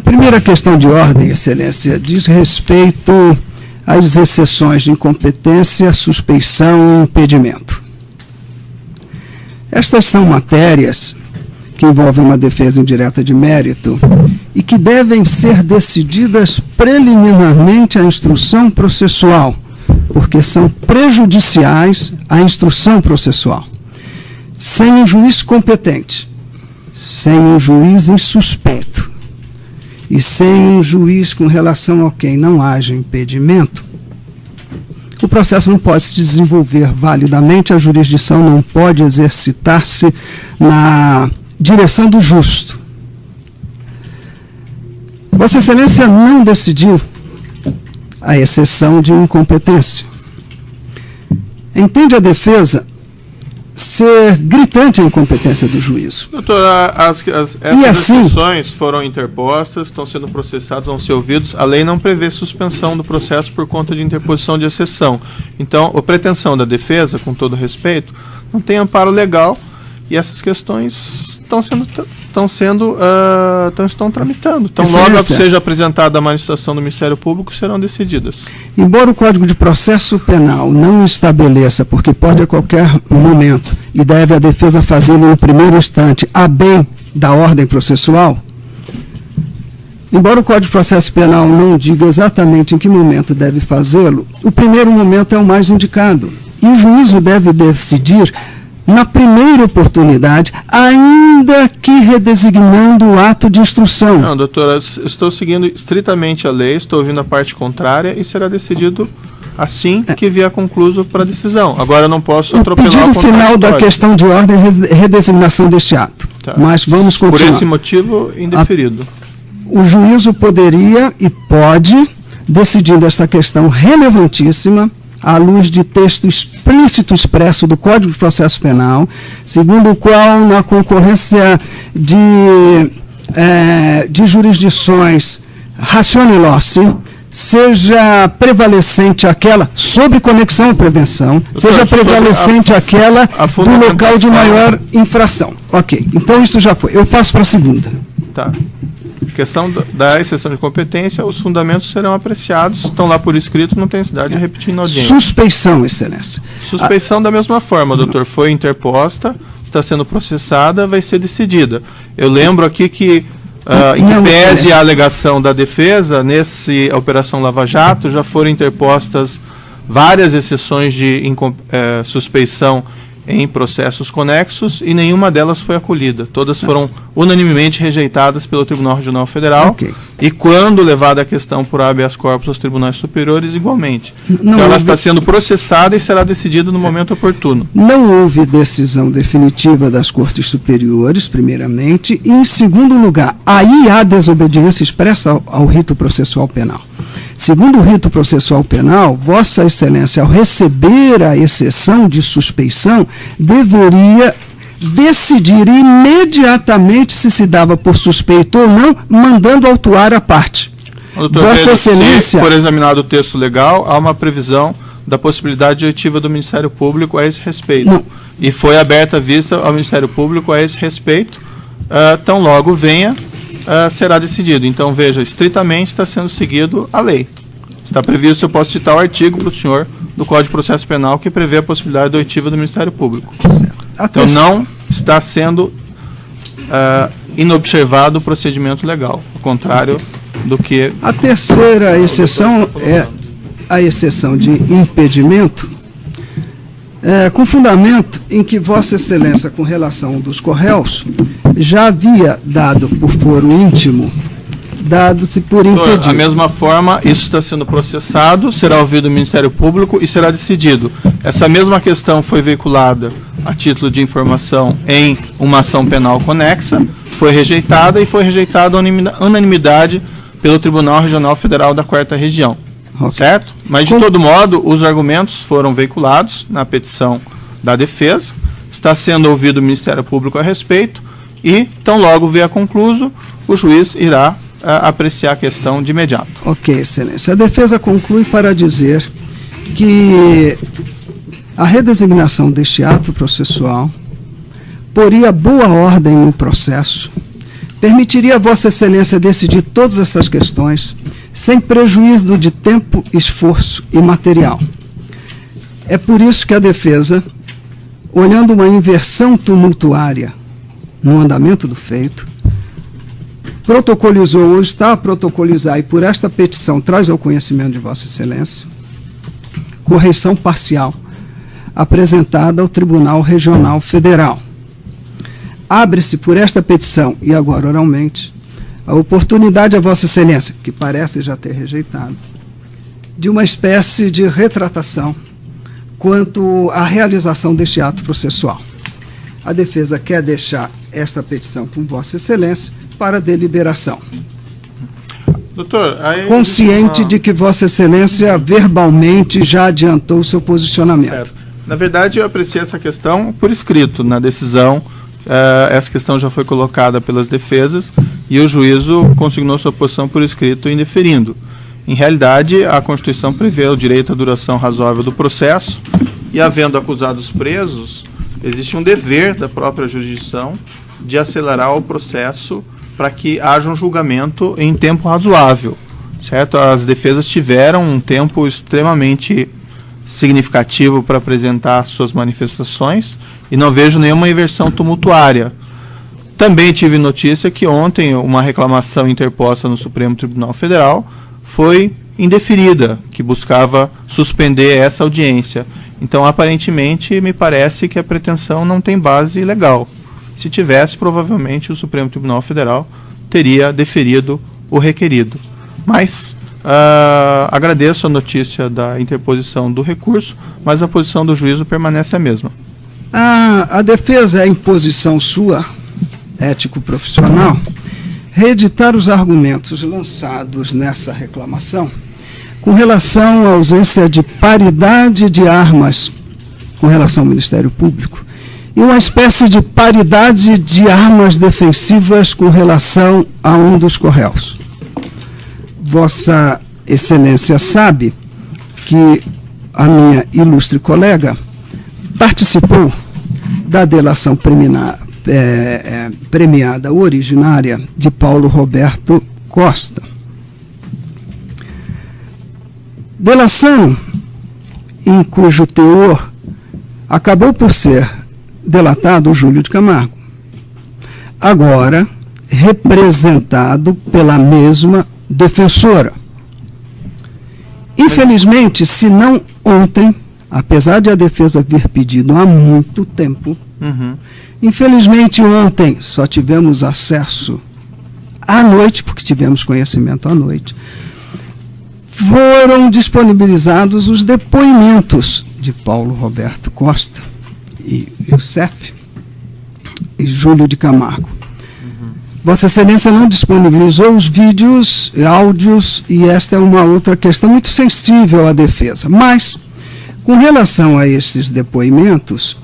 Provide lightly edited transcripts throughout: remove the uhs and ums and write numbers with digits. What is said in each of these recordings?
primeira questão de ordem, Excelência, diz respeito às exceções de incompetência, suspeição e impedimento. Estas são matérias que envolvem uma defesa indireta de mérito e que devem ser decididas preliminarmente à instrução processual, porque são prejudiciais à instrução processual. Sem um juiz competente, sem um juiz insuspeito e sem um juiz com relação ao quem não haja impedimento, o processo não pode se desenvolver validamente, a jurisdição não pode exercitar-se na direção do justo. Vossa Excelência não decidiu a exceção de incompetência. Entende a defesa ser gritante a incompetência do juízo. Doutor, essas exceções foram interpostas, estão sendo processadas, vão ser ouvidos. A lei não prevê suspensão do processo por conta de interposição de exceção. Então, a pretensão da defesa, com todo respeito, não tem amparo legal e essas questões estão tramitando. Então, logo que seja apresentada a manifestação do Ministério Público, serão decididas. Embora o Código de Processo Penal não estabeleça, porque pode a qualquer momento, e deve a defesa fazê-lo no primeiro instante, a bem da ordem processual, embora o Código de Processo Penal não diga exatamente em que momento deve fazê-lo, o primeiro momento é o mais indicado. E o juízo deve decidir na primeira oportunidade, ainda que redesignando o ato de instrução. Não, doutora, estou seguindo estritamente a lei, estou ouvindo a parte contrária e será decidido assim que vier concluso para a decisão. Agora eu não posso atropelar o pedido final da questão de ordem é redesignação deste ato. Tá. Mas vamos continuar. Por esse motivo, indeferido. O juízo poderia e pode, decidindo esta questão relevantíssima, à luz de texto explícito expresso do Código de Processo Penal, segundo o qual, na concorrência de jurisdições ratione loci, seja prevalecente aquela, sobre conexão à prevenção, seja prevalecente aquela do local de maior infração. Ok, então isto já foi. Eu passo para a segunda. Tá. Questão da exceção de competência, os fundamentos serão apreciados, estão lá por escrito, não tem necessidade de repetir na audiência. Suspeição, Excelência. Suspeição da mesma forma, doutor, foi interposta, está sendo processada, vai ser decidida. Eu lembro aqui que, em que pese a alegação da defesa, nessa Operação Lava Jato, já foram interpostas várias exceções de suspeição em processos conexos e nenhuma delas foi acolhida. Todas foram unanimemente rejeitadas pelo Tribunal Regional Federal e quando levada a questão por habeas corpus aos tribunais superiores, igualmente. Então ela está sendo processada e será decidida no momento oportuno. Não houve decisão definitiva das Cortes Superiores, primeiramente, e em segundo lugar, aí há desobediência expressa ao rito processual penal. Segundo o rito processual penal, Vossa Excelência, ao receber a exceção de suspeição, deveria decidir imediatamente se se dava por suspeito ou não, mandando autuar a parte. Doutor, Vossa Excelência, se for examinado o texto legal, há uma previsão da possibilidade oitiva do Ministério Público a esse respeito. Não. E foi aberta a vista ao Ministério Público a esse respeito, tão logo venha, será decidido. Então, veja, estritamente está sendo seguido a lei. Está previsto, eu posso citar o artigo para o senhor do Código de Processo Penal que prevê a possibilidade da oitiva do Ministério Público. Então, não está sendo inobservado o procedimento legal, ao contrário do que... A terceira exceção é a exceção de impedimento, com fundamento em que Vossa Excelência, com relação dos corréus, já havia dado por foro íntimo, dado-se por impedido. Da mesma forma, isso está sendo processado, será ouvido o Ministério Público e será decidido. Essa mesma questão foi veiculada a título de informação em uma ação penal conexa, foi rejeitada e foi rejeitada a unanimidade pelo Tribunal Regional Federal da 4ª Região. Certo? Mas, de todo modo, os argumentos foram veiculados na petição da defesa, está sendo ouvido o Ministério Público a respeito e, tão logo vier concluso, o juiz irá apreciar a questão de imediato. Ok, Excelência. A defesa conclui para dizer que a redesignação deste ato processual poria boa ordem no processo, permitiria a Vossa Excelência decidir todas essas questões sem prejuízo de tempo, esforço e material. É por isso que a defesa, olhando uma inversão tumultuária no andamento do feito, protocolizou ou está a protocolizar, e por esta petição traz ao conhecimento de Vossa Excelência, correição parcial apresentada ao Tribunal Regional Federal. Abre-se por esta petição, e agora oralmente, a oportunidade a Vossa Excelência, que parece já ter rejeitado, de uma espécie de retratação quanto à realização deste ato processual. A defesa quer deixar esta petição com Vossa Excelência para deliberação. Doutor, consciente de que Vossa Excelência verbalmente já adiantou o seu posicionamento. Certo. Na verdade, eu apreciei essa questão por escrito na decisão. Essa questão já foi colocada pelas defesas e o juízo consignou sua posição por escrito, indeferindo. Em realidade, a Constituição prevê o direito à duração razoável do processo e, havendo acusados presos, existe um dever da própria jurisdição de acelerar o processo para que haja um julgamento em tempo razoável, certo? As defesas tiveram um tempo extremamente significativo para apresentar suas manifestações e não vejo nenhuma inversão tumultuária. Também tive notícia que ontem uma reclamação interposta no Supremo Tribunal Federal foi indeferida, que buscava suspender essa audiência. Então, aparentemente, me parece que a pretensão não tem base legal. Se tivesse, provavelmente o Supremo Tribunal Federal teria deferido o requerido. Mas agradeço a notícia da interposição do recurso, mas a posição do juízo permanece a mesma. A defesa é imposição sua, ético-profissional, reeditar os argumentos lançados nessa reclamação com relação à ausência de paridade de armas com relação ao Ministério Público e uma espécie de paridade de armas defensivas com relação a um dos corréus. Vossa Excelência sabe que a minha ilustre colega participou da delação premiada originária de Paulo Roberto Costa. Delação em cujo teor acabou por ser delatado o Júlio de Camargo, agora representado pela mesma defensora. Infelizmente, se não ontem, apesar de a defesa vir pedido há muito tempo, infelizmente ontem só tivemos acesso à noite, porque tivemos conhecimento à noite, foram disponibilizados os depoimentos de Paulo Roberto Costa e Youssef e Júlio de Camargo. Vossa Excelência não disponibilizou os vídeos, áudios, e esta é uma outra questão muito sensível à defesa. Mas, com relação a esses depoimentos,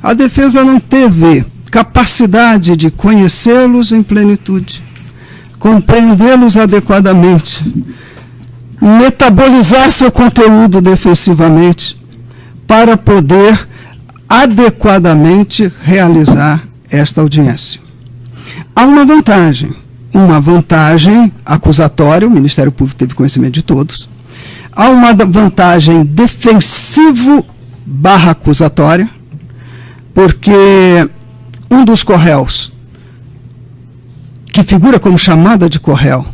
a defesa não teve capacidade de conhecê-los em plenitude, compreendê-los adequadamente, metabolizar seu conteúdo defensivamente, para poder adequadamente realizar esta audiência. Há uma vantagem acusatória, o Ministério Público teve conhecimento de todos. Há uma vantagem defensivo/acusatória, porque um dos corréus, que figura como chamada de corréu,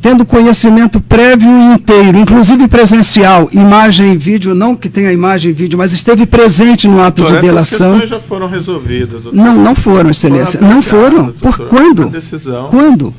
tendo conhecimento prévio e inteiro, inclusive presencial, imagem e vídeo, não que tenha imagem e vídeo, mas esteve presente no ato de delação. Essas questões já foram resolvidas, doutor. Não foram, Excelência. Não foram. Por quando? Na decisão. Quando?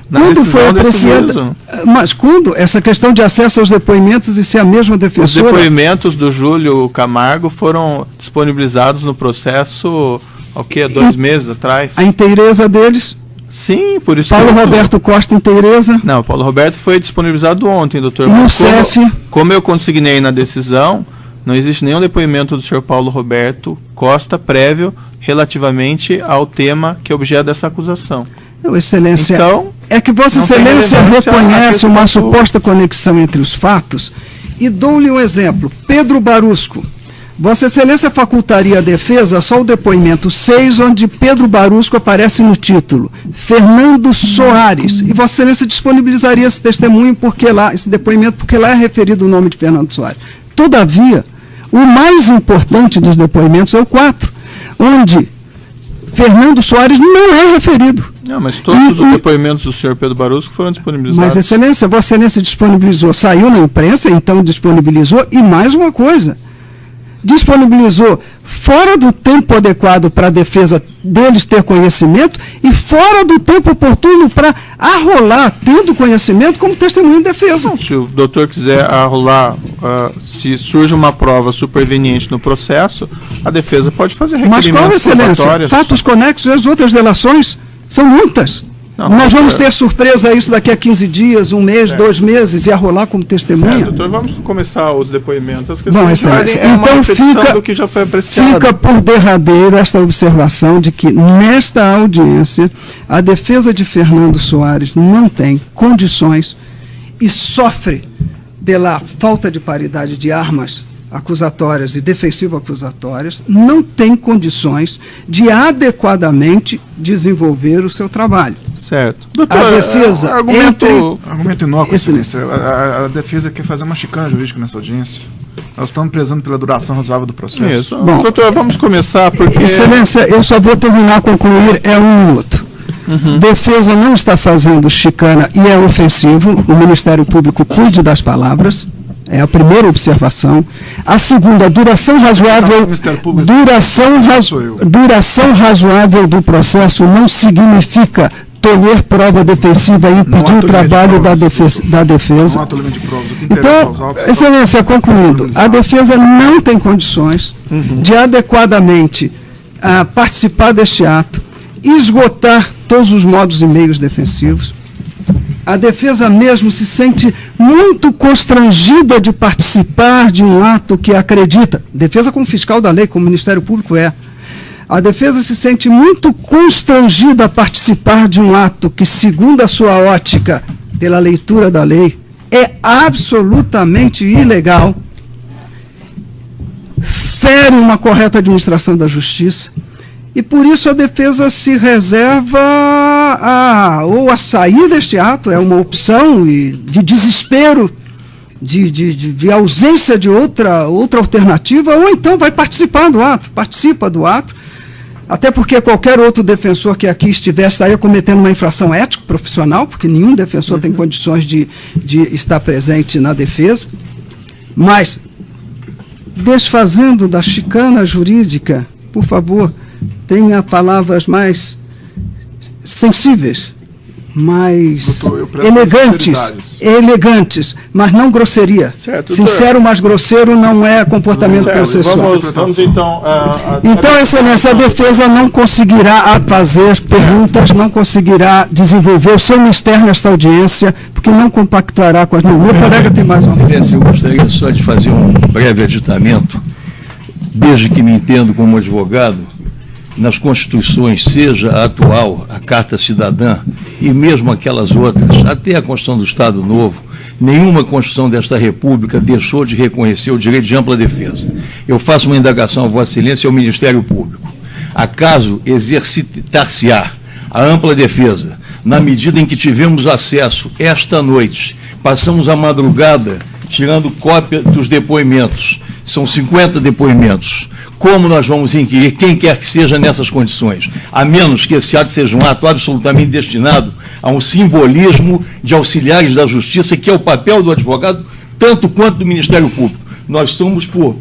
Quando foi apreciada? Mas quando? Essa questão de acesso aos depoimentos e se a mesma defensora... Os depoimentos do Júlio Camargo foram disponibilizados no processo, há 2 meses atrás. A inteireza deles... Sim, por isso. Paulo Roberto Costa inteireza? Não, Paulo Roberto foi disponibilizado ontem, doutor. E o CEF? Como eu consignei na decisão, não existe nenhum depoimento do senhor Paulo Roberto Costa prévio relativamente ao tema que é objeto dessa acusação. Excelência, então, é que Vossa Excelência reconhece uma suposta conexão entre os fatos e dou-lhe um exemplo. Pedro Barusco, Vossa Excelência facultaria à defesa só o depoimento 6, onde Pedro Barusco aparece no título, Fernando Soares, e Vossa Excelência disponibilizaria esse testemunho, esse depoimento, porque lá é referido o nome de Fernando Soares. Todavia, o mais importante dos depoimentos é o 4, onde Fernando Soares não é referido. Não, mas todos os depoimentos do senhor Pedro Barusco foram disponibilizados. Mas, Excelência, Vossa Excelência disponibilizou, saiu na imprensa, então disponibilizou, e mais uma coisa, disponibilizou fora do tempo adequado para a defesa deles ter conhecimento e fora do tempo oportuno para arrolar, tendo conhecimento, como testemunho de defesa. Não, se o doutor quiser arrolar, se surge uma prova superveniente no processo, a defesa pode fazer requerimentos. Mas qual, Excelência? Fatos conexos às outras delações são muitas. Não, nós vamos ter surpresa a isso daqui a 15 dias, 1 mês, 2 meses, e arrolar como testemunha? Certo, doutor, vamos começar os depoimentos. As Bom, Excelência, então do que já foi apreciado. Fica por derradeiro esta observação de que, nesta audiência, a defesa de Fernando Soares não tem condições e sofre pela falta de paridade de armas acusatórias e defensivo-acusatórias, não tem condições de adequadamente desenvolver o seu trabalho. Certo. Doutor, a defesa... Argumento inócuo, Excelência. A defesa quer fazer uma chicana jurídica nessa audiência. Nós estamos prezando pela duração razoável do processo. Isso. Bom, doutor, vamos começar porque... Excelência, eu só vou terminar, concluir, 1 minuto. Defesa não está fazendo chicana e é ofensivo. O Ministério Público cuide das palavras. É a primeira observação. A segunda, duração razoável do processo não significa tolher prova defensiva e impedir o trabalho da defesa. Então, Excelência, concluindo, a defesa não tem condições de adequadamente participar deste ato, esgotar todos os modos e meios defensivos. A defesa mesmo se sente muito constrangida de participar de um ato que acredita, defesa como fiscal da lei, como o Ministério Público é, a defesa se sente muito constrangida a participar de um ato que, segundo a sua ótica, pela leitura da lei, é absolutamente ilegal, fere uma correta administração da justiça, e por isso a defesa se reserva ou a sair deste ato, é uma opção de desespero, de ausência de outra alternativa, ou então vai participar do ato, participa do ato, até porque qualquer outro defensor que aqui estivesse estaria cometendo uma infração ético-profissional, porque nenhum defensor tem condições de estar presente na defesa, mas desfazendo da chicana jurídica, por favor, tenha palavras mais sensíveis, mais elegantes, mas não grosseria. Certo, sincero, mas grosseiro não é comportamento processual. Vamos então... Então, Excelência, a defesa não conseguirá fazer perguntas, não conseguirá desenvolver o seu mistério nesta audiência, porque não compactuará com as... Meu colega tem mais uma... Excelência, eu gostaria só de fazer um breve aditamento. Desde que me entendo como advogado, nas constituições, seja a atual, a Carta Cidadã, e mesmo aquelas outras, até a Constituição do Estado Novo, nenhuma Constituição desta República deixou de reconhecer o direito de ampla defesa. Eu faço uma indagação a Vossa Excelência e ao Ministério Público. Acaso exercitar-se-á a ampla defesa, na medida em que tivemos acesso esta noite, passamos a madrugada tirando cópia dos depoimentos, são 50 depoimentos, como nós vamos inquirir quem quer que seja nessas condições, a menos que esse ato seja um ato absolutamente destinado a um simbolismo de auxiliares da justiça, que é o papel do advogado, tanto quanto do Ministério Público. Nós somos, por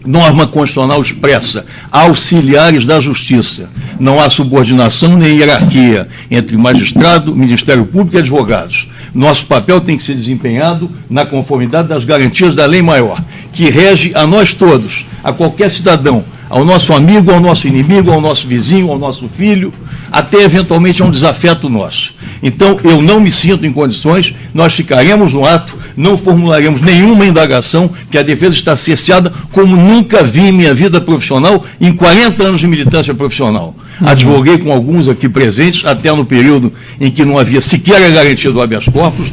norma constitucional expressa, auxiliares da justiça. Não há subordinação nem hierarquia entre magistrado, Ministério Público e advogados. Nosso papel tem que ser desempenhado na conformidade das garantias da lei maior, que rege a nós todos, a qualquer cidadão, ao nosso amigo, ao nosso inimigo, ao nosso vizinho, ao nosso filho, até eventualmente a um desafeto nosso. Então, eu não me sinto em condições, nós ficaremos no ato, não formularemos nenhuma indagação, que a defesa está cerceada, como nunca vi em minha vida profissional, em 40 anos de militância profissional. Advoguei com alguns aqui presentes, até no período em que não havia sequer a garantia do habeas corpus.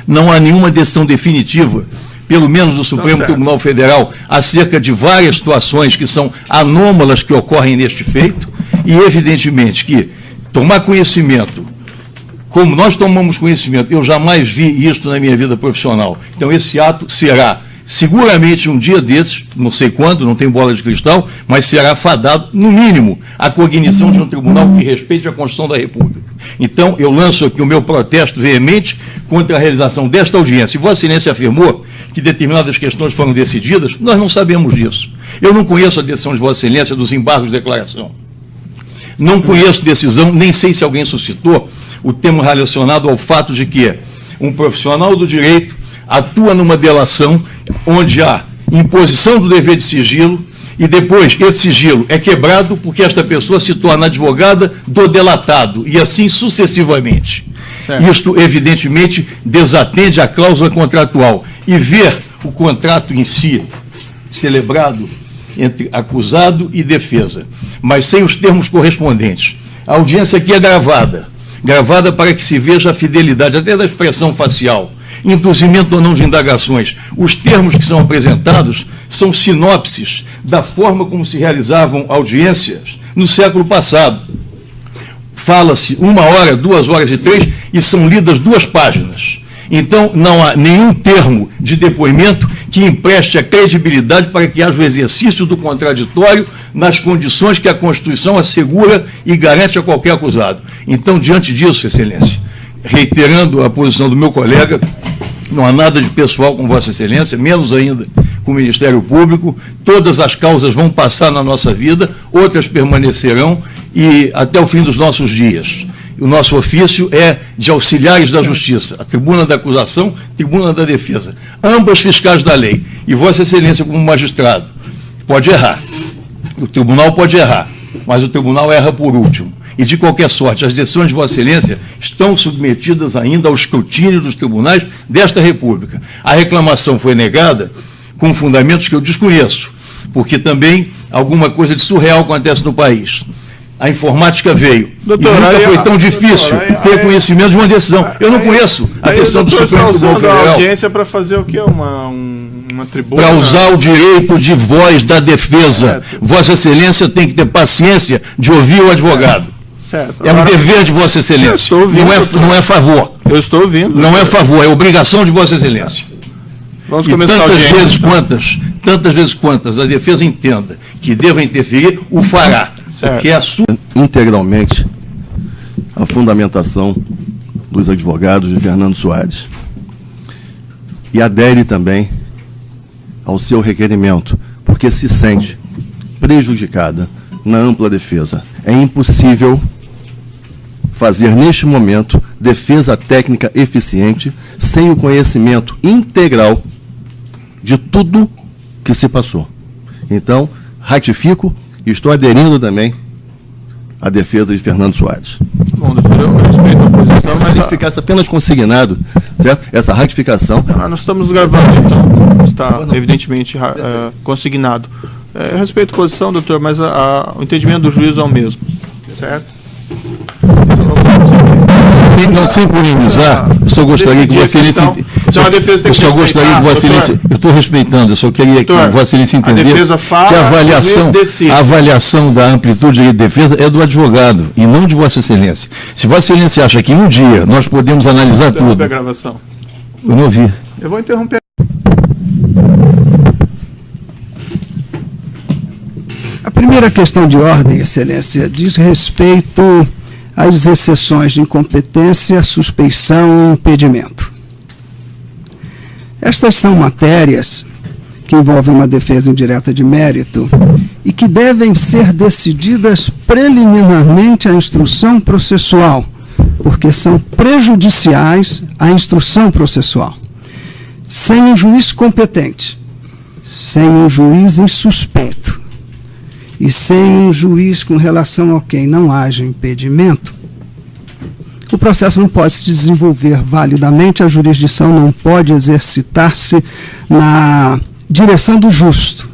Não há nenhuma decisão definitiva pelo menos do Supremo Tribunal Federal, acerca de várias situações que são anômalas que ocorrem neste feito, e evidentemente que tomar conhecimento, como nós tomamos conhecimento, eu jamais vi isso na minha vida profissional. Então esse ato será seguramente um dia desses, não sei quando, não tem bola de cristal, mas será fadado, no mínimo, à cognição de um tribunal que respeite a Constituição da República. Então, eu lanço aqui o meu protesto veemente contra a realização desta audiência. E Vossa Excelência afirmou que determinadas questões foram decididas, nós não sabemos disso. Eu não conheço a decisão de Vossa Excelência dos embargos de declaração. Não conheço decisão, nem sei se alguém suscitou o tema relacionado ao fato de que um profissional do direito atua numa delação onde há imposição do dever de sigilo e depois esse sigilo é quebrado porque esta pessoa se torna advogada do delatado e assim sucessivamente. Certo. Isto, evidentemente, desatende a cláusula contratual e ver o contrato em si celebrado entre acusado e defesa, mas sem os termos correspondentes. A audiência aqui é gravada para que se veja a fidelidade até da expressão facial, induzimento ou não de indagações. Os termos que são apresentados são sinopses da forma como se realizavam audiências no século passado. Fala-se 1 hora, 2 horas e 3, e são lidas 2 páginas. Então, não há nenhum termo de depoimento que empreste a credibilidade para que haja o exercício do contraditório nas condições que a Constituição assegura e garante a qualquer acusado. Então, diante disso, Excelência, reiterando a posição do meu colega, não há nada de pessoal com Vossa Excelência, menos ainda com o Ministério Público. Todas as causas vão passar na nossa vida, outras permanecerão e até o fim dos nossos dias. O nosso ofício é de auxiliares da Justiça, a tribuna da acusação, tribuna da defesa, ambas fiscais da lei. E Vossa Excelência, como magistrado, pode errar. O tribunal pode errar, mas o tribunal erra por último. E, de qualquer sorte, as decisões de Vossa Excelência estão submetidas ainda ao escrutínio dos tribunais desta República. A reclamação foi negada com fundamentos que eu desconheço, porque também alguma coisa de surreal acontece no país. A informática veio. Doutor, e nunca foi tão difícil ter conhecimento de uma decisão. Eu não conheço a decisão do Supremo Tribunal Federal. A audiência para fazer o quê? Uma tribuna? Para usar o direito de voz da defesa. Vossa Excelência tem que ter paciência de ouvir o advogado. Certo. É um dever de Vossa Excelência. Ouvindo, não é favor. Eu estou ouvindo. Não é favor, é obrigação de Vossa Excelência. Vamos começar tantas vezes quantas a defesa entenda que deva interferir, o fará. Que é a sua integralmente a fundamentação dos advogados de Fernando Soares e adere também ao seu requerimento, porque se sente prejudicada na ampla defesa. É impossível fazer neste momento defesa técnica eficiente sem o conhecimento integral de tudo que se passou. Então, ratifico e estou aderindo também à defesa de Fernando Soares. Bom, doutor, eu respeito a posição, mas ficasse apenas consignado, certo? Essa ratificação... nós estamos gravando, então, está evidentemente consignado. Eu respeito a posição, doutor, mas o entendimento do juiz é o mesmo, certo? Não, sem polemizar, eu só gostaria que Vossa Excelência... Eu só gostaria que Vossa Excelência... Eu estou respeitando, eu só queria que Vossa Excelência entendesse que a avaliação da amplitude de defesa é do advogado e não de Vossa Excelência. Se Vossa Excelência acha que em um dia nós podemos analisar tudo... A gravação. Eu não ouvi. Eu vou interromper. A primeira questão de ordem, Excelência, diz respeito às exceções de incompetência, suspeição e impedimento. Estas são matérias que envolvem uma defesa indireta de mérito e que devem ser decididas preliminarmente à instrução processual, porque são prejudiciais à instrução processual. Sem um juiz competente, sem um juiz insuspeito, e sem um juiz com relação ao quem não haja impedimento, o processo não pode se desenvolver validamente, a jurisdição não pode exercitar-se na direção do justo.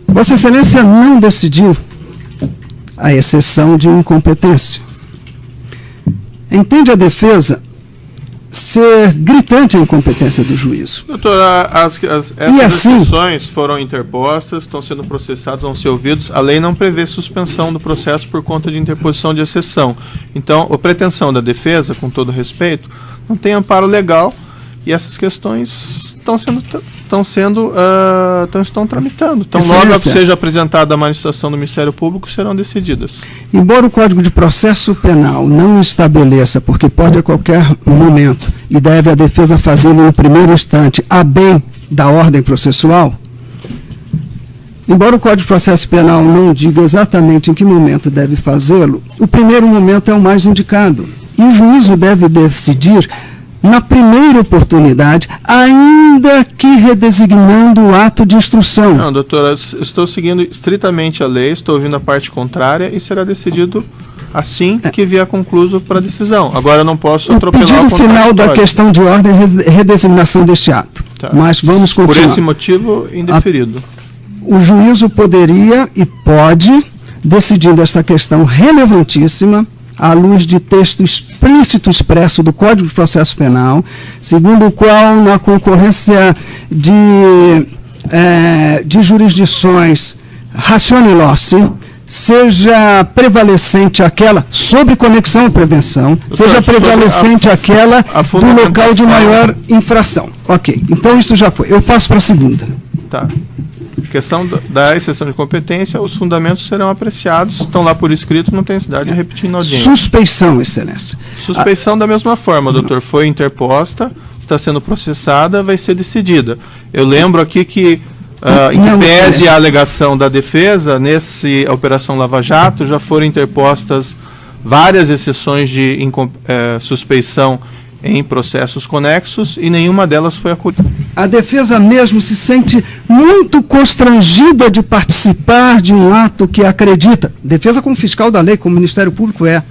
Vossa Excelência não decidiu a exceção de incompetência. Entende a defesa ser gritante a incompetência do juízo. Doutora, essas decisões foram interpostas, estão sendo processadas, vão ser ouvidos. A lei não prevê suspensão do processo por conta de interposição de exceção. Então, a pretensão da defesa, com todo respeito, não tem amparo legal e essas questões estão tramitando. Então, logo que seja apresentada a manifestação do Ministério Público, serão decididas. Embora o Código de Processo Penal não estabeleça, porque pode a qualquer momento, e deve a defesa fazê-lo no primeiro instante, a bem da ordem processual, embora o Código de Processo Penal não diga exatamente em que momento deve fazê-lo, o primeiro momento é o mais indicado. E o juízo deve decidir na primeira oportunidade, ainda que redesignando o ato de instrução. Não, doutora, estou seguindo estritamente a lei, estou ouvindo a parte contrária e será decidido assim que vier concluso para a decisão. Agora eu não posso atropelar o pedido final da questão de ordem é redesignação deste ato. Tá. Mas vamos continuar. Por esse motivo, indeferido. O juízo poderia e pode, decidindo esta questão relevantíssima, à luz de texto explícito expresso do Código de Processo Penal, segundo o qual, na concorrência de jurisdições ratione loci, seja prevalecente aquela, sobre conexão à prevenção, seja prevalecente aquela do local de maior infração. Ok, então isto já foi. Eu passo para a segunda. Tá. Questão da exceção de competência, os fundamentos serão apreciados, estão lá por escrito, não tem necessidade de repetir na audiência. Suspeição, excelência. Suspeição da mesma forma, doutor, foi interposta, está sendo processada, vai ser decidida. Eu lembro aqui que, em que pese a alegação da defesa, nessa Operação Lava Jato, já foram interpostas várias exceções de suspeição em processos conexos e nenhuma delas foi acolhida. A defesa mesmo se sente muito constrangida de participar de um ato que acredita, defesa como fiscal da lei, como o Ministério Público é,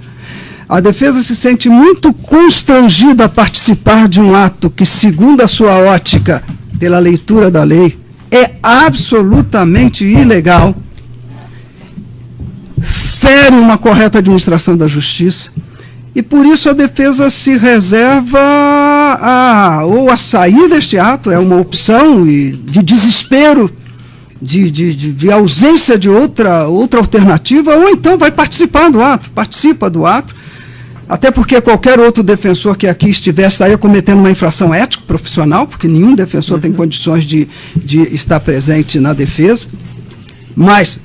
a defesa se sente muito constrangida a participar de um ato que, segundo a sua ótica, pela leitura da lei, é absolutamente ilegal, fere uma correta administração da justiça, e por isso a defesa se reserva ou a sair deste ato, é uma opção de desespero, de ausência de outra alternativa, ou então vai participar do ato, participa do ato, até porque qualquer outro defensor que aqui estivesse estaria cometendo uma infração ético-profissional, porque nenhum defensor tem condições de estar presente na defesa, mas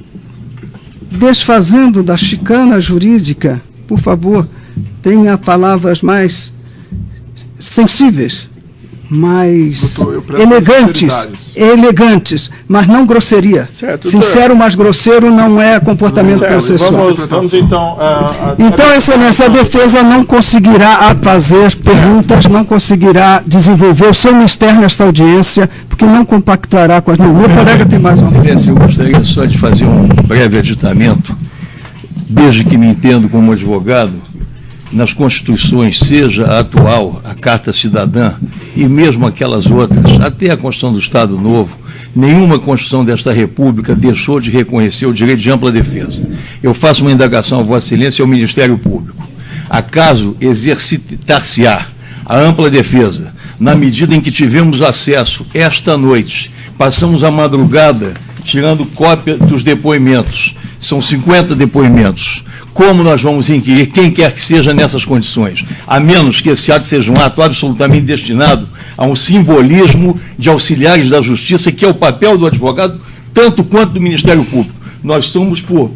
desfazendo da chicana jurídica, por favor, tenha palavras mais sensíveis, mais elegantes, mas não grosseria. Certo, sincero, mas grosseiro não é comportamento processual. Vamos então... Então, excelência, a defesa não conseguirá fazer perguntas, não conseguirá desenvolver o seu mistério nesta audiência, porque não compactuará com as... Meu colega tem mais uma... Excelência, eu gostaria só de fazer um breve aditamento, desde que me entendo como advogado, nas constituições, seja a atual, a Carta Cidadã, e mesmo aquelas outras, até a Constituição do Estado Novo, nenhuma Constituição desta República deixou de reconhecer o direito de ampla defesa. Eu faço uma indagação a Vossa Excelência e ao Ministério Público. Acaso exercitar-se-á a ampla defesa, na medida em que tivemos acesso esta noite, passamos a madrugada tirando cópia dos depoimentos, são 50 depoimentos, como nós vamos inquirir quem quer que seja nessas condições, a menos que esse ato seja um ato absolutamente destinado a um simbolismo de auxiliares da justiça, que é o papel do advogado, tanto quanto do Ministério Público. Nós somos, por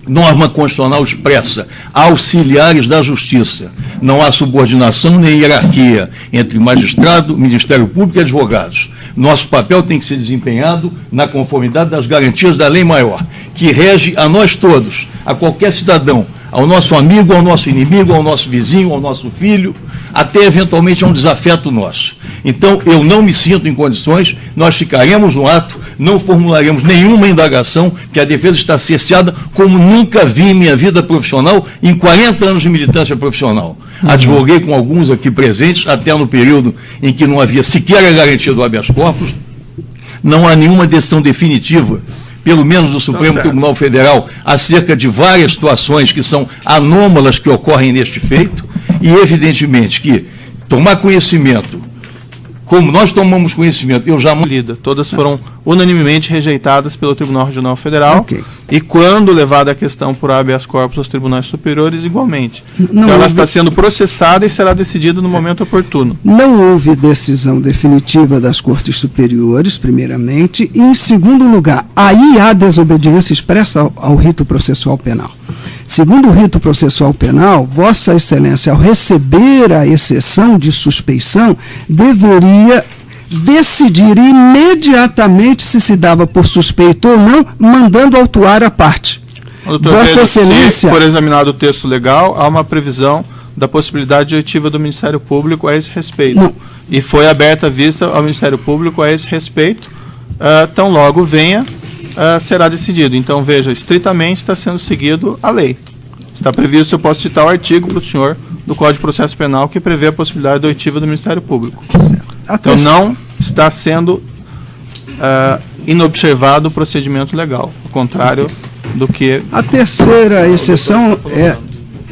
norma constitucional expressa, auxiliares da justiça. Não há subordinação nem hierarquia entre magistrado, Ministério Público e advogados. Nosso papel tem que ser desempenhado na conformidade das garantias da lei maior, que rege a nós todos, a qualquer cidadão, ao nosso amigo, ao nosso inimigo, ao nosso vizinho, ao nosso filho, até eventualmente a um desafeto nosso. Então, eu não me sinto em condições, nós ficaremos no ato, não formularemos nenhuma indagação, que a defesa está cerceada como nunca vi em minha vida profissional, em 40 anos de militância profissional. Advoguei com alguns aqui presentes, até no período em que não havia sequer a garantia do habeas corpus. Não há nenhuma decisão definitiva, pelo menos do Supremo Tribunal Federal, acerca de várias situações que são anômalas que ocorrem neste feito, e evidentemente que tomar conhecimento, como nós tomamos conhecimento, eu já... Todas foram unanimemente rejeitadas pelo Tribunal Regional Federal. Ok. E quando levada a questão por habeas corpus aos tribunais superiores, igualmente. Não Então ela houve- está sendo processada e será decidida no momento oportuno. Não houve decisão definitiva das Cortes Superiores, primeiramente, e, em segundo lugar, aí há desobediência expressa ao rito processual penal. Segundo o rito processual penal, Vossa Excelência, ao receber a exceção de suspeição, deveria decidir imediatamente se dava por suspeito ou não, mandando autuar a parte. Doutor, Vossa veja, Excelência... se for examinado o texto legal, há uma previsão da possibilidade de oitiva do Ministério Público a esse respeito. Não. E foi aberta a vista ao Ministério Público a esse respeito. Tão logo venha, será decidido. Então, veja, estritamente está sendo seguido a lei. Está previsto, eu posso citar o artigo para o senhor do Código de Processo Penal que prevê a possibilidade de oitiva do Ministério Público. Então, não está sendo inobservado o procedimento legal, ao contrário do que... A terceira exceção é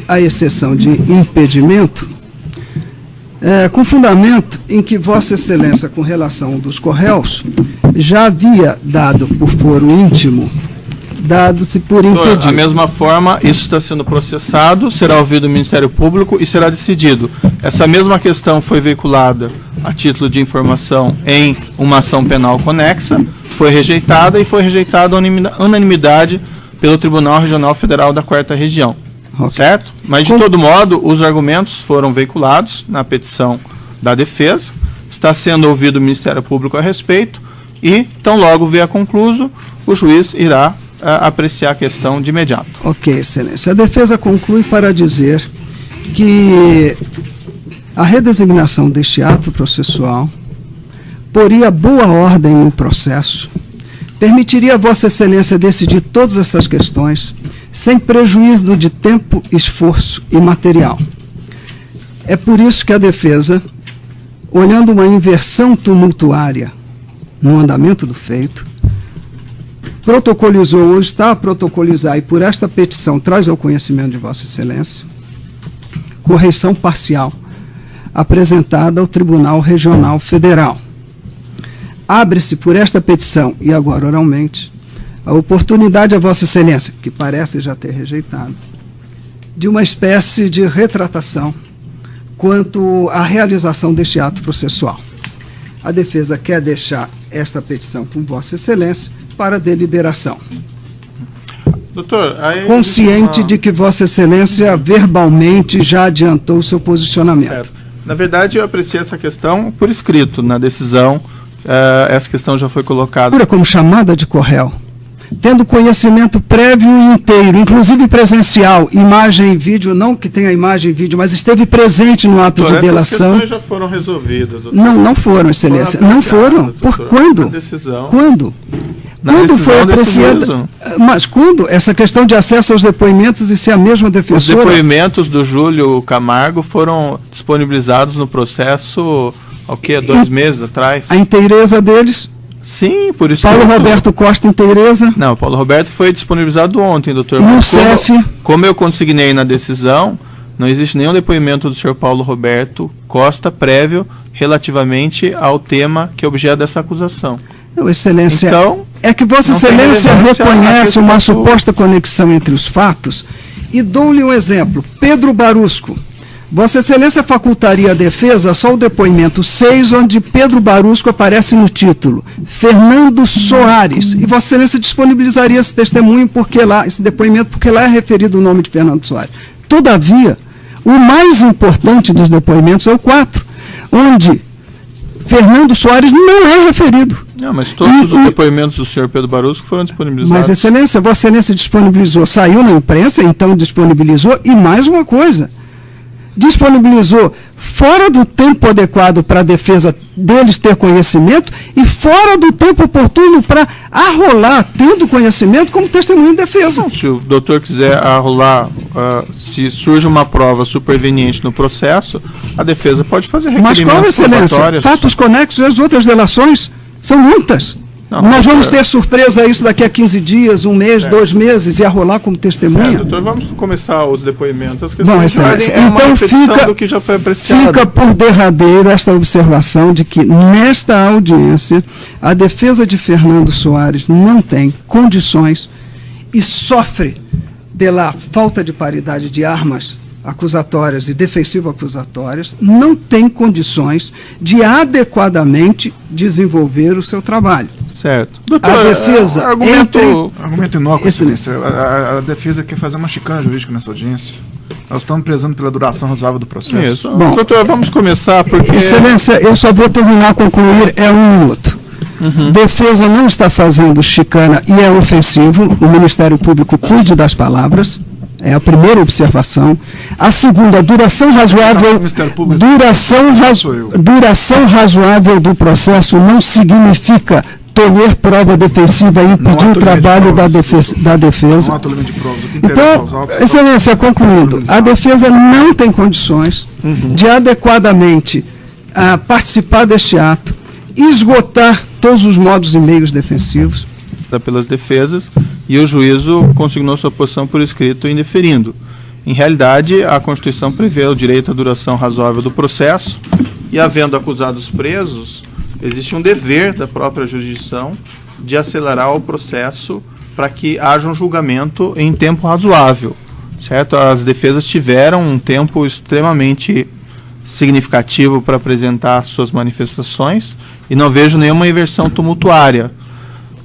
a exceção de impedimento, com fundamento em que Vossa Excelência, com relação dos corréus, já havia dado por foro íntimo, dado-se por impedido. Da mesma forma, isso está sendo processado, será ouvido o Ministério Público e será decidido. Essa mesma questão foi veiculada a título de informação em uma ação penal conexa, foi rejeitada e foi rejeitada a unanimidade pelo Tribunal Regional Federal da 4ª Região. Ok. Certo? Mas, de todo modo, os argumentos foram veiculados na petição da defesa, está sendo ouvido o Ministério Público a respeito e, tão logo vier concluso, o juiz irá apreciar a questão de imediato. Ok, Excelência. A defesa conclui para dizer que a redesignação deste ato processual poria boa ordem no processo, permitiria a Vossa Excelência decidir todas essas questões sem prejuízo de tempo, esforço e material. É por isso que a defesa, olhando uma inversão tumultuária no andamento do feito, protocolizou ou está a protocolizar e por esta petição traz ao conhecimento de Vossa Excelência correição parcial apresentada ao Tribunal Regional Federal. Abre-se por esta petição e agora oralmente a oportunidade a Vossa Excelência, que parece já ter rejeitado, de uma espécie de retratação quanto à realização deste ato processual. A defesa quer deixar esta petição com Vossa Excelência para deliberação. Doutor, aí Consciente de que Vossa Excelência verbalmente já adiantou o seu posicionamento. Certo. Na verdade, eu apreciei essa questão por escrito na decisão. Essa questão já foi colocada. Como chamada de corréu, tendo conhecimento prévio e inteiro, inclusive presencial, imagem e vídeo, não que tenha imagem e vídeo, mas esteve presente no ato de delação. Essas questões já foram resolvidas, doutor. Não foram, Excelência. Não foram. Por quando? Na decisão. Quando? Na Quando foi decisão desse apreciada? juízo. Mas quando? Essa questão de acesso aos depoimentos e se a mesma Os defensora... depoimentos do Júlio Camargo foram disponibilizados no processo, há o quê? 2 meses atrás? A inteireza deles? Sim, por isso. Paulo Roberto Costa, inteireza? Não, Paulo Roberto foi disponibilizado ontem, doutor. E Mas o CEF? como eu consignei na decisão, não existe nenhum depoimento do senhor Paulo Roberto Costa prévio relativamente ao tema que é objeto dessa acusação. Não, Excelência, Então, é que Vossa não tem Excelência relevância a reconhece questão uma do- suposta conexão entre os fatos e dou-lhe um exemplo. Pedro Barusco. Vossa Excelência facultaria à defesa só o depoimento 6, onde Pedro Barusco aparece no título, Fernando Soares. E Vossa Excelência disponibilizaria esse testemunho, esse depoimento, porque lá é referido o nome de Fernando Soares. Todavia, o mais importante dos depoimentos é o 4, onde Fernando Soares não é referido. Não, mas todos os depoimentos do senhor Pedro Barusco foram disponibilizados. Mas, Excelência, Vossa Excelência disponibilizou, saiu na imprensa, então disponibilizou, e mais uma coisa, disponibilizou fora do tempo adequado para a defesa deles ter conhecimento e fora do tempo oportuno para arrolar, tendo conhecimento, como testemunho de defesa. Se o doutor quiser arrolar, se surge uma prova superveniente no processo, a defesa pode fazer Mas qual, requerimentos Excelência? probatórios. Fatos conexos às outras delações? São muitas. Não, nós vamos ter surpresa isso daqui a 15 dias, um mês, 2 meses, e a rolar como testemunha? Certo, doutor, vamos começar os depoimentos. As Bom, questões de ordem é uma então repetição do que já foi apreciado. fica por derradeiro esta observação de que, nesta audiência, a defesa de Fernando Soares não tem condições e sofre pela falta de paridade de armas acusatórias e defensivo-acusatórias, não tem condições de adequadamente desenvolver o seu trabalho. Certo. Doutor, A defesa argumento inócuo, Excelência. excelência. A defesa quer fazer uma chicana jurídica nessa audiência. Nós estamos prezando pela duração razoável do processo. Isso. Bom, Doutor, vamos começar porque... Excelência, eu só vou terminar, concluir, 1 minuto. Defesa não está fazendo chicana e é ofensivo. O Ministério Público cuide das palavras. É a primeira observação. A segunda, duração razoável. Duração razoável do processo não significa tolher prova defensiva e impedir o trabalho da defesa. Não há tolemento de provas. O que interessa aos Então, autos excelência, concluindo, a defesa não tem condições de adequadamente participar deste ato, esgotar todos os modos e meios defensivos. Pelas defesas, e o juízo consignou sua posição por escrito indeferindo. Em realidade, a Constituição prevê o direito à duração razoável do processo, e havendo acusados presos, existe um dever da própria jurisdição de acelerar o processo para que haja um julgamento em tempo razoável, certo? As defesas tiveram um tempo extremamente significativo para apresentar suas manifestações, e não vejo nenhuma inversão tumultuária.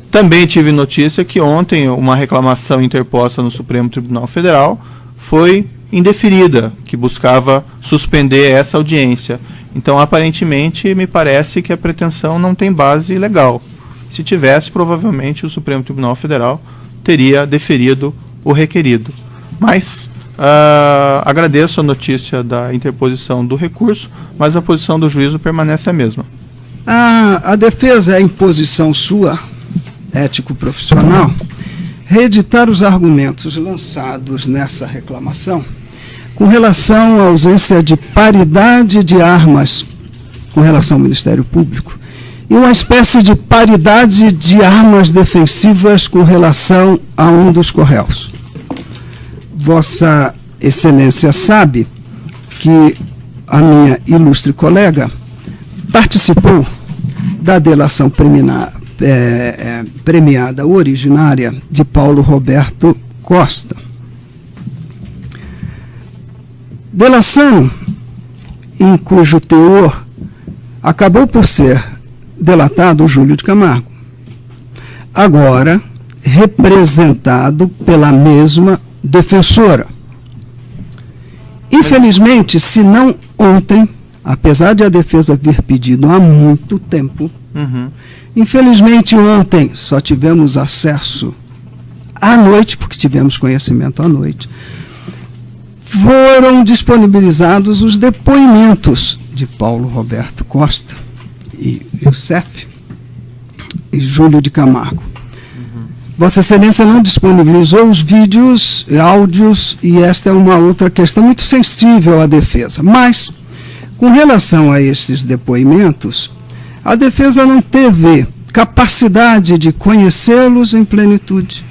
Também tive notícia que ontem uma reclamação interposta no Supremo Tribunal Federal foi indeferida, que buscava suspender essa audiência. Então, aparentemente, me parece que a pretensão não tem base legal. Se tivesse, provavelmente o Supremo Tribunal Federal teria deferido o requerido. Mas agradeço a notícia da interposição do recurso, mas a posição do juízo permanece a mesma. A defesa é imposição sua, ético-profissional, reeditar os argumentos lançados nessa reclamação com relação à ausência de paridade de armas com relação ao Ministério Público e uma espécie de paridade de armas defensivas com relação a um dos corréus. Vossa Excelência sabe que a minha ilustre colega participou da delação premiada originária de Paulo Roberto Costa. Delação em cujo teor acabou por ser delatado o Júlio de Camargo, agora representado pela mesma defensora. Infelizmente, se não ontem, apesar de a defesa vir pedindo há muito tempo, infelizmente ontem só tivemos acesso à noite, porque tivemos conhecimento à noite, foram disponibilizados os depoimentos de Paulo Roberto Costa e Youssef e Júlio de Camargo. Vossa Excelência não disponibilizou os vídeos, áudios, e esta é uma outra questão muito sensível à defesa. Mas, com relação a esses depoimentos, a defesa não teve capacidade de conhecê-los em plenitude,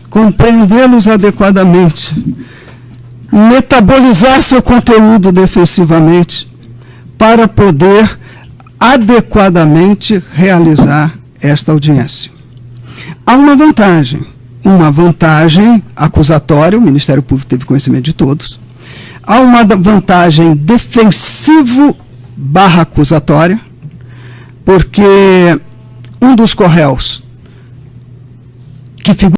compreendê-los adequadamente, metabolizar seu conteúdo defensivamente, para poder adequadamente realizar esta audiência. Há uma vantagem acusatória, o Ministério Público teve conhecimento de todos, há uma vantagem defensivo/acusatória, porque um dos corréus que figura